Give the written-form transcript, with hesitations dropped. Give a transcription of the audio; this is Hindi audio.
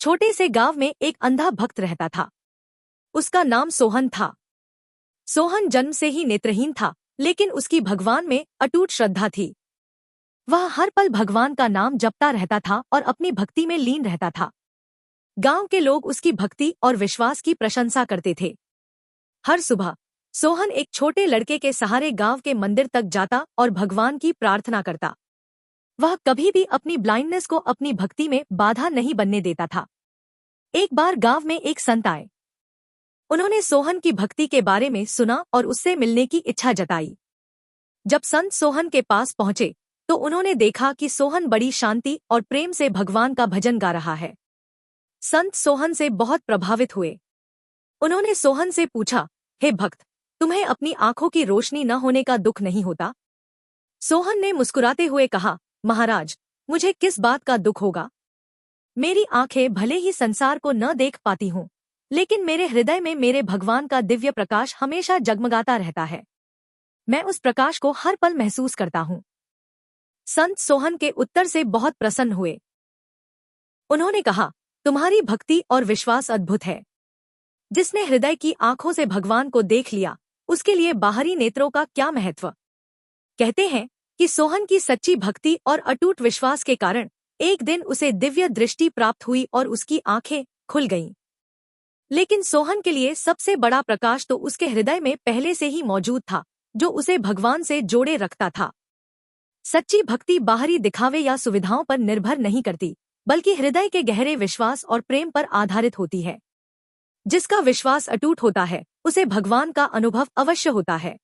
छोटे से गांव में एक अंधा भक्त रहता था। उसका नाम सोहन था। सोहन जन्म से ही नेत्रहीन था, लेकिन उसकी भगवान में अटूट श्रद्धा थी। वह हर पल भगवान का नाम जपता रहता था और अपनी भक्ति में लीन रहता था। गांव के लोग उसकी भक्ति और विश्वास की प्रशंसा करते थे। हर सुबह सोहन एक छोटे लड़के के सहारे गांव के मंदिर तक जाता और भगवान की प्रार्थना करता। वह कभी भी अपनी ब्लाइंडनेस को अपनी भक्ति में बाधा नहीं बनने देता था। एक बार गांव में एक संत आए। उन्होंने सोहन की भक्ति के बारे में सुना और उससे मिलने की इच्छा जताई। जब संत सोहन के पास पहुंचे तो उन्होंने देखा कि सोहन बड़ी शांति और प्रेम से भगवान का भजन गा रहा है। संत सोहन से बहुत प्रभावित हुए। उन्होंने सोहन से पूछा, हे भक्त, तुम्हें अपनी आंखों की रोशनी न होने का दुख नहीं होता? सोहन ने मुस्कुराते हुए कहा, महाराज, मुझे किस बात का दुख होगा? मेरी आंखें भले ही संसार को न देख पाती हूँ, लेकिन मेरे हृदय में मेरे भगवान का दिव्य प्रकाश हमेशा जगमगाता रहता है। मैं उस प्रकाश को हर पल महसूस करता हूँ। संत सोहन के उत्तर से बहुत प्रसन्न हुए। उन्होंने कहा, तुम्हारी भक्ति और विश्वास अद्भुत है। जिसने हृदय की आंखों से भगवान को देख लिया, उसके लिए बाहरी नेत्रों का क्या महत्व। कहते हैं कि सोहन की सच्ची भक्ति और अटूट विश्वास के कारण एक दिन उसे दिव्य दृष्टि प्राप्त हुई और उसकी आंखें खुल गईं। लेकिन सोहन के लिए सबसे बड़ा प्रकाश तो उसके हृदय में पहले से ही मौजूद था, जो उसे भगवान से जोड़े रखता था। सच्ची भक्ति बाहरी दिखावे या सुविधाओं पर निर्भर नहीं करती, बल्कि हृदय के गहरे विश्वास और प्रेम पर आधारित होती है। जिसका विश्वास अटूट होता है, उसे भगवान का अनुभव अवश्य होता है।